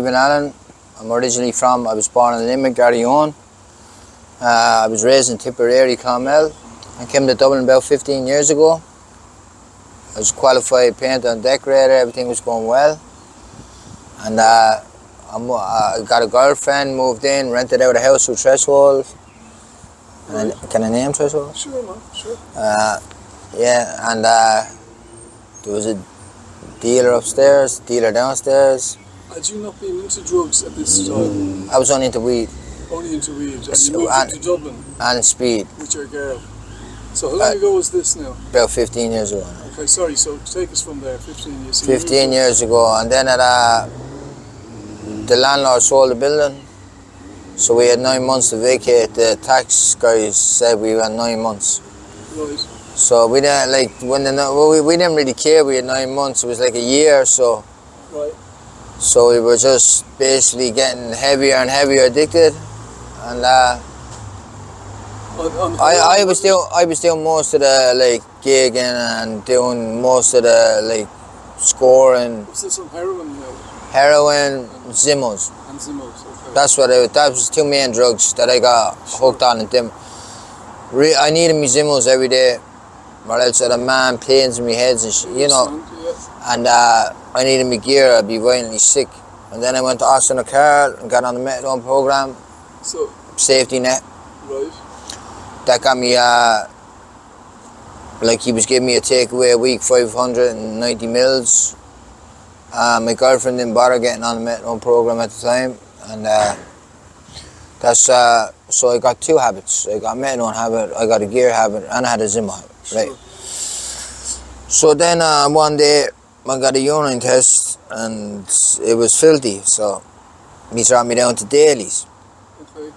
Stephen Allen. I'm originally I was born in Limerick, Garryowen. I was raised in Tipperary, Clonmel. I came to Dublin about 15 years ago. I was a qualified painter and decorator, everything was going well. And I got a girlfriend, moved in, rented out a house with Threshold. Right. Can I name Threshold? Sure, man, sure. Yeah, and there was a dealer upstairs, dealer downstairs. Had you not been into drugs at this time? I was only into weed. Only into weed, and you moved into Dublin? And speed. With your girl. So how long ago was this now? About 15 years ago now. Okay, sorry, so take us from there, 15 years. 15 years ago, and then the landlord sold the building, so we had 9 months to vacate. The tax guys said we had 9 months. Right. So we didn't we didn't really care. We had 9 months. It was like a year or so. Right. So we were just basically getting heavier and heavier addicted, and I was doing most of the like gigging and doing most of the like scoring. Was this on heroin now? Heroin, Zimmos. And Zimmos, okay. That was two main drugs that I got hooked on. And I needed me Zimmos every day, or else I had a man pains in my heads and shit, you know. Yeah. And I needed me gear. I'd be violently sick. And then I went to Austin O'Carroll and got on the methadone program. So. Safety net. Right. That got me, like he was giving me a takeaway a week, 590 mils. My girlfriend didn't bother getting on the methadone program at the time, and so I got two habits. I got a methadone habit, I got a gear habit, and I had a Zimmo habit, right? Sure. So then one day I got a urine test and it was filthy, so he brought me down to Daly's. Okay.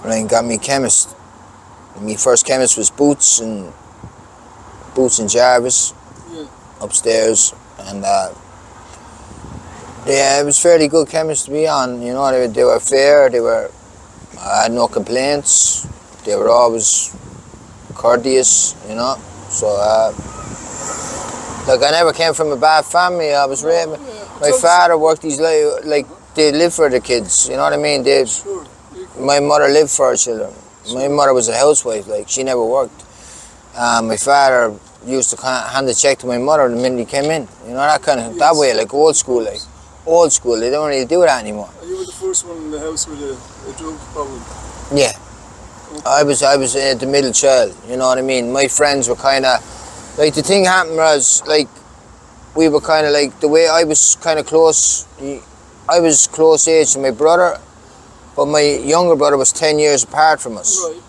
Right, and got me a chemist. My first chemist was Boots and Jarvis, yeah, upstairs, and yeah, it was fairly good chemist to be on. You know, they were fair. I had no complaints. They were always courteous. You know, so like I never came from a bad family. I was raised. My father worked these like they lived for the kids. You know what I mean? Sure. My mother lived for her children. My mother was a housewife, like she never worked. My father used to hand the check to my mother the minute he came in. You know, that kind of, that way, like old school, like. Old school, they don't really do that anymore. You were the first one in the house with a drug problem? Yeah. Okay. I was the middle child, you know what I mean? My friends were kind of, like the thing happened was, like, we were kind of like, the way I was kind of close, I was close age to my brother, but my younger brother was 10 years apart from us. Right.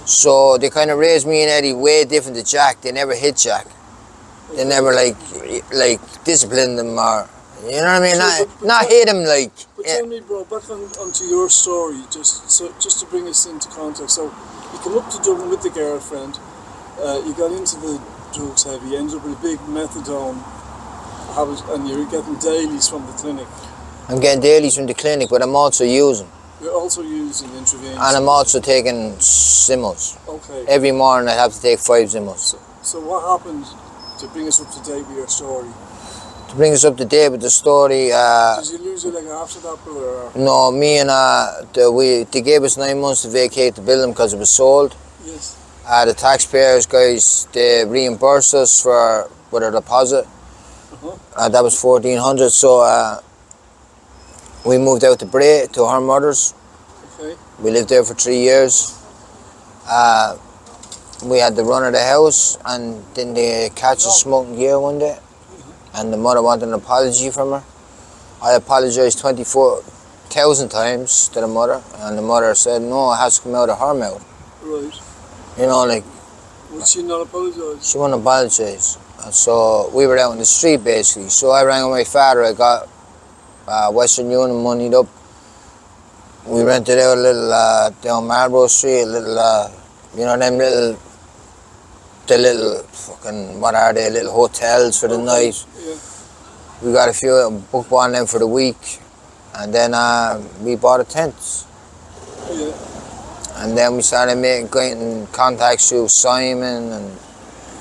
So they kind of raised me and Eddie way different to Jack. They never hit Jack. They never like disciplined them or, you know what I mean? Not hit him like. But tell me, bro, back onto your story, just to bring us into context. So you come up to Dublin with the girlfriend, you got into the drugs heavy, you ended up with a big methadone habit, and you're getting dailies from the clinic. I'm getting dailies from the clinic, but I'm also using. You're also using intravenous. And I'm also taking Zimmos. Okay. Every morning I have to take 5 Zimmos. So what happened to bring us up to date with your story? To bring us up to date with the story. Did you lose your leg after that, brother? No, me and they gave us 9 months to vacate the building because it was sold. Yes. The taxpayers guys, they reimbursed us with a deposit. That was 1,400. So we moved out to Bray to her mother's. Okay. We lived there for 3 years. We had the run of the house, and then they catch us smoking gear one day. And the mother wanted an apology from her. I apologized 24,000 times to the mother, and the mother said, no, it has to come out of her mouth. Right. You know, like... Would she not apologize? She wouldn't apologize. And so we were out in the street, basically. So I rang my father. I got Western Union moneyed up. We rented out a little, down Marlborough Street, a little, you know, the little fucking, what are they, little hotels for the night. Yeah. We got a few, booked one of them for the week, and then we bought a tent. Yeah. And then we started getting contacts through Simon and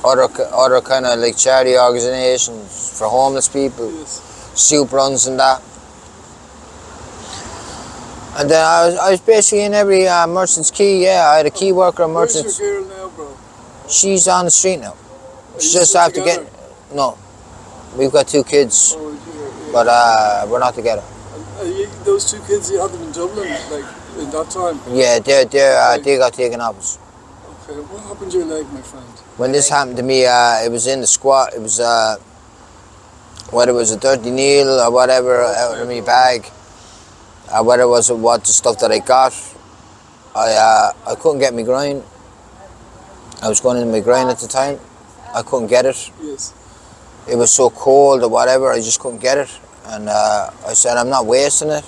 other kind of like charity organisations for homeless people, yes. soup runs and that. And then I was basically in every merchant's key. Yeah, I had a key worker at Where's merchants. your girl now, bro? She's on the street now. Are She's you just still after together? getting. No, we've got 2 kids, Oh, yeah. but we're not together. Those 2 kids, you had them in Dublin, like, in that time? Yeah, they got taken off us. Okay, what happened to your leg, my friend? When this happened to me, it was in the squat. It was whether it was a dirty needle or whatever out of my bag, whether it was what the stuff that I got. I couldn't get my grind. I was going into my grind at the time. I couldn't get it. Yes. It was so cold or whatever, I just couldn't get it. And I said, I'm not wasting it.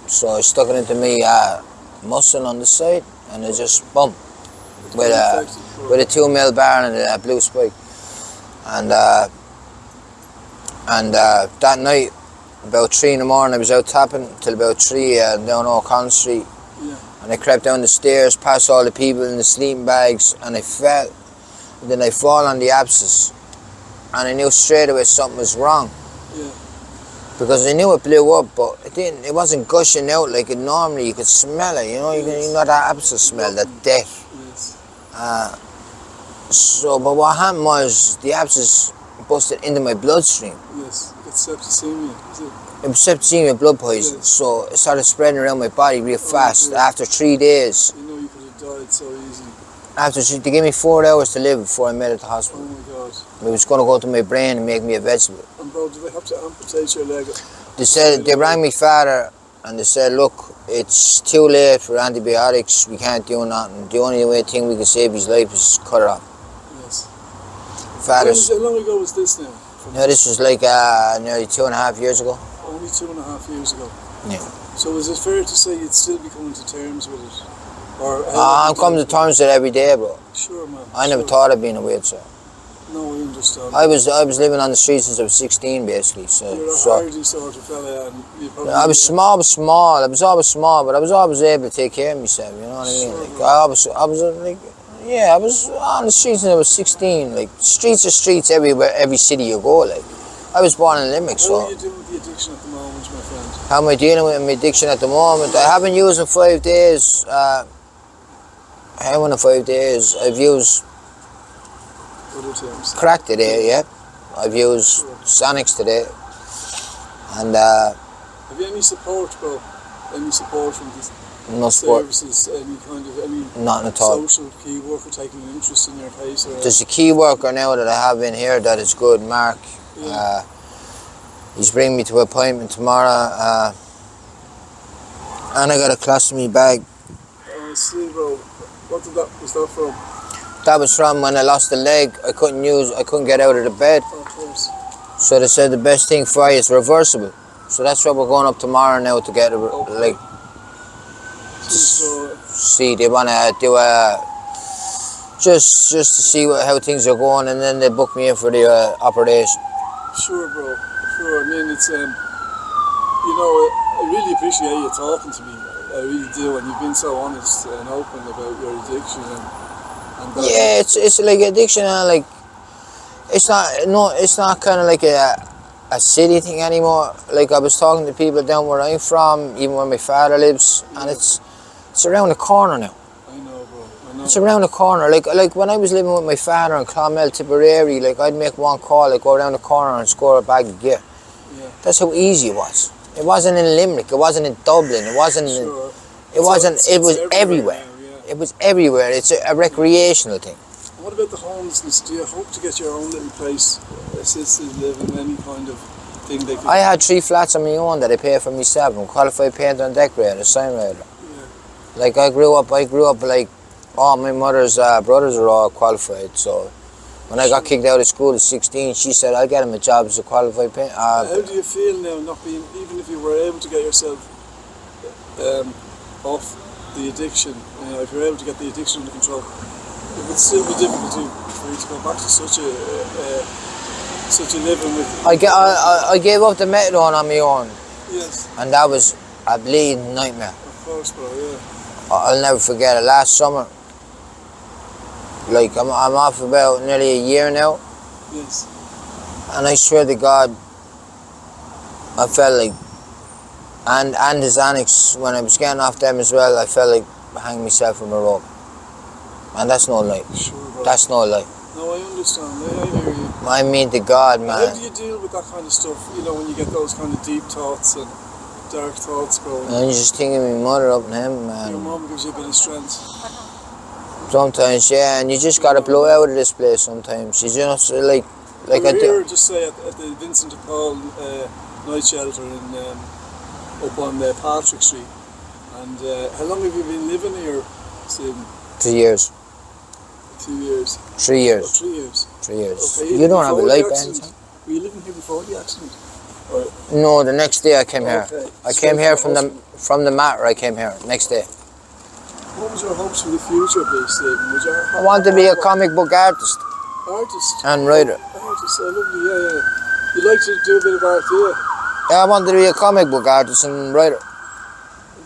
So I stuck it into me muscle on the side, and it just bumped with a 2 mil bar and a blue spike. And that night, about 3 in the morning, I was out tapping till about 3 down O'Connell Street. Yeah. And I crept down the stairs, past all the people in the sleeping bags, and I fell. And then I fall on the abscess, and I knew straight away something was wrong. Yeah. Because I knew it blew up, but it didn't. It wasn't gushing out like it normally. You could smell it, you know. You know that abscess smell, that death. Yes. But what happened was the abscess busted into my bloodstream. Yes. It's septicemia, is it? It was septicemia, blood poison. Yes. So it started spreading around my body real fast. Yeah. After 3 days, You know you could have died so easily. they gave me 4 hours to live before I made it to Oh hospital. my God. It was going to go to my brain and make me a vegetable. And bro, did they have to amputate your leg? They rang my father and they said, look, it's too late for antibiotics. We can't do nothing. The only thing we can save his life is cut it off. Yes. Father's. How long ago was this now? No, this was like nearly 2.5 years ago. Only 2.5 years ago. Yeah. So is it fair to say you'd still be coming to terms with it? Or I'm coming to terms with it every day, bro. Sure, man. I never sure. thought of being a wheelchair. No, I understand. I was living on the streets since I was 16, basically. You're a So hardy sort of fella, and you probably... I was small. I was always small, but I was always able to take care of myself. You know what I mean? Sure, Like I was like, yeah, I was on the streets when I was 16. Like streets are streets everywhere, every city you go. Like I was born in Limerick, How so. are you doing with the addiction at the moment, my friend? How am I dealing with my addiction at the moment? I haven't used in 5 days. How in 5 days? I've used Other terms. crack today, yeah. I've used Sonics today. And Have you any support, bro? Any support from this no sport, services? Any kind of any nothing at all. social key worker taking an interest in your case? Or There's a key worker now that I have in here that is good, Mark. Yeah. He's bringing me to an appointment tomorrow. And I got a colostomy bag. see, bro. Was that from? That was from when I lost the leg. I couldn't get out of the bed. Of course. So they said the best thing for you is reversible. So that's what we're going up tomorrow now to get like So, see. They want to do a just to see how things are going, and then they book me in for the operation. sure, bro. Sure. I mean, it's I really appreciate you talking to me. I really do, and you've been so honest and open about your addiction and that. Yeah, it's like addiction, and like it's not kind of like a city thing anymore. Like I was talking to people down where I'm from, even where my father lives, and it's around the corner now. I know, bro. I know. It's around the corner. Like when I was living with my father in Clonmel, Tipperary, like I'd make one call, like go around the corner and score a bag of gear. Yeah. That's how easy it was. It wasn't in Limerick. It wasn't in Dublin. It wasn't. Sure. It wasn't. It's It was everywhere. now, yeah. It was everywhere. It's a recreational thing. What about the homelessness? Do you hope to get your own little place, assisted living, any kind of thing they could... I had 3 flats on my own that I paid for myself. I'm qualified painter and decorator, sign writer. Yeah. Like I grew up like all my mother's brothers are all qualified. So when I got kicked out of school at 16, she said I'll get him a job as a qualified painter. How do you feel now, not being, even if you were able to get yourself off the addiction, if you're able to get the addiction under control, it would still be difficult for you to go back to such a living with... I gave up the methadone on my own, Yes, and that was a bleeding nightmare. of course, bro, yeah. I'll never forget it. Last summer, like I'm off about nearly a year now, Yes. and I swear to God, I felt like And his annex, when I was getting off them as well, I felt like hanging myself from a rope. And that's no lie. Sure, bro. That's no lie. No, I understand. I hear you. I mean to God, How man. do you deal with that kind of stuff? You know, when you get those kind of deep thoughts and dark thoughts, bro. I'm just thinking of my mother up and him, Your man. mum gives you a bit of strength. Sometimes, yeah, and you just gotta blow out of this place sometimes. You just, like We're I here, do. just say, at the Vincent de Paul night shelter up on Patrick Street. And how long have you been living here, Stephen? 3 years. 2 years. 3 years. Oh, 3 years. 3 years. Okay, You don't have a before the life, accident. man. Were you living here before the accident? Or, No, the next day I came here. okay. I Straight came here from from the matter. I came here next day. What was your hopes for the future, please, Stephen? Would you I want to be a comic book artist artist? and writer. Artist, oh, lovely, yeah. You like to do a bit of art, do you? Yeah, I want to be a comic book artist and writer.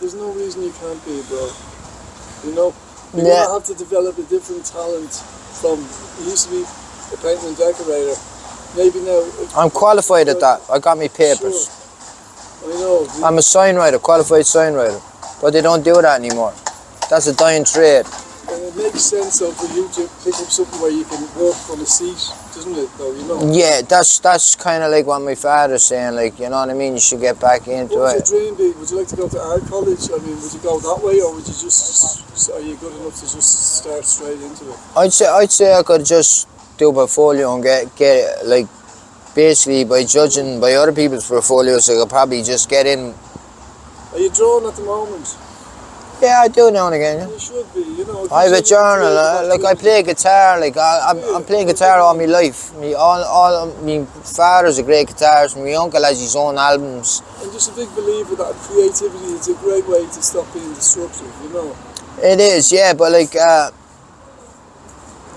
There's no reason you can't be, bro. You know? You're Yeah. gonna have to develop a different talent from, you used to be a painter and decorator. Maybe now... I'm qualified at that. I got me papers. Sure. I know. I'm a sign writer, qualified sign writer. But they don't do that anymore. That's a dying trade. And it makes sense, though, for you to pick up something where you can walk from a seat, doesn't it, though, you know? Yeah, that's kind of like what my father's saying, like, you know what I mean? You should get back into What would it. your dream be? Would you like to go to art college? I mean, would you go that way, or would you just... Are you good enough to just start straight into it? I'd say I could just do a portfolio and get like, basically by judging by other people's portfolios, I could probably just get in. Are you drawing at the moment? Yeah, I do now and again. Yeah. You should be, you know. I have a journal, like I play guitar, like I'm playing guitar all my life. My father's a great guitarist, my uncle has his own albums. I'm just a big believer that creativity is a great way to stop being destructive, you know. It is, yeah, but like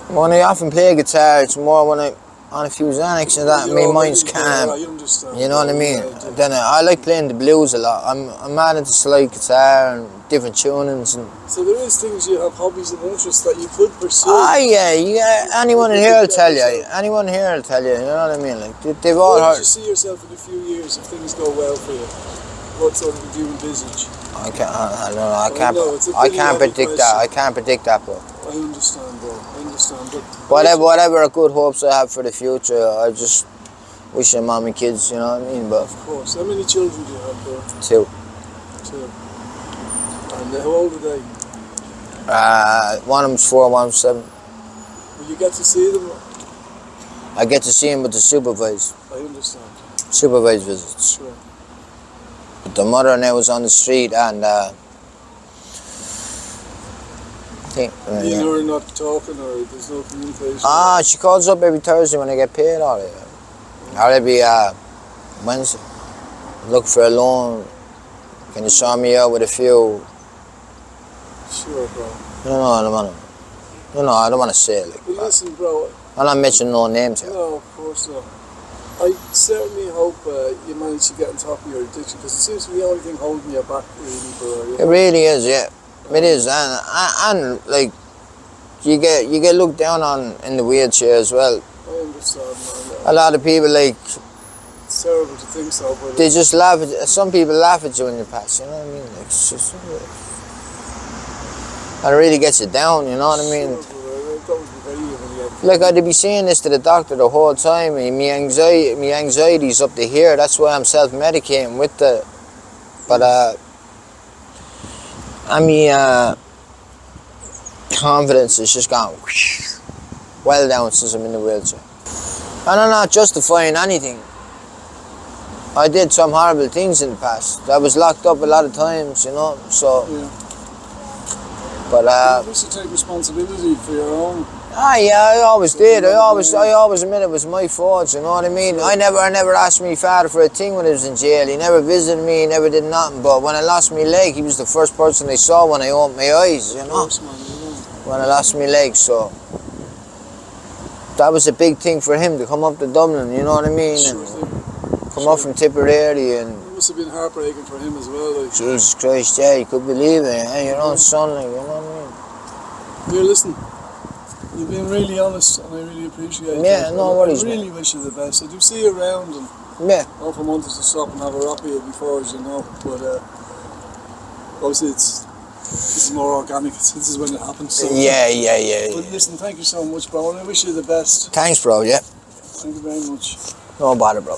when I often play guitar, it's more when I'm on a few Xanax and that, my mind's calm. I understand. You know what I mean? Yeah, I do. Then I like playing the blues a lot. I'm mad into slide guitar and different tunings and. So there is things you have, hobbies and interests that you could pursue. Ah, yeah. Anyone in here will tell you. Anyone here will tell you. You know what I mean? Like they've all Where heard. do you see yourself in a few years if things go well for you? What sort of do you envisage? I don't know. It's a I pretty can't heavy predict that. I question. can't predict that, bro. I understand, bro. I understand. But Whatever good hopes I have for the future, I just wish them on my kids. You know what I mean? But of course. How many children do you have, bro? 2. 2. And how old are they? One of them's 4, one of them's 7. Will you get to see them? I get to see him with the supervised visits. Sure. But the mother now was on the street and You know, are not talking, or there's no communication. she calls up every Thursday when I get paid all it. Or every Wednesday. Look for a loan. Can you sort me out with a few? Sure, bro. I don't want to say it like But that. listen, bro. I'm not mentioning no names here. No, of course not. I certainly hope you manage to get on top of your addiction, because it seems to be the only thing holding you back, really, bro. It really is, yeah. It is, and like you get looked down on in the wheelchair as well. I understand, man. A lot of people like It's terrible to think so, but they just laugh at. Some people laugh at you when you pass. You know what I mean? Like, it's just, and it really gets you down. You know what I mean? Sure, bro. That would be very humiliating. Like I'd be saying this to the doctor the whole time. My anxiety's up to here. That's why I'm self-medicating with the. But confidence has just gone well down since I'm in the wheelchair. And I'm not justifying anything. I did some horrible things in the past. I was locked up a lot of times, you know. So, Yeah. but You should take responsibility for your own. yeah, I always did. I always admit it was my fault. You know what I mean? I never asked my father for a thing when he was in jail. He never visited me. He never did nothing. But when I lost my leg, he was the first person I saw when I opened my eyes. You know, Of course, man, you know. when I lost my leg. So that was a big thing for him to come up to Dublin. You know what I mean? Sure And thing. come up from Tipperary and. It must have been heartbreaking for him as well. Like. Jesus Christ, yeah, you could believe it. Hey, your own son, like, you know what I mean? Here, listen. You've been really honest, and I really appreciate it. Yeah, no worries, I really wish you the best. I do see you around, and Yeah. All I wanted to stop and have a rap here before, as you know. But obviously, this is more organic. This is when it happens. So. Yeah. But listen, thank you so much, bro, and I wish you the best. Thanks, bro. Yeah. Thank you very much. No bother, bro.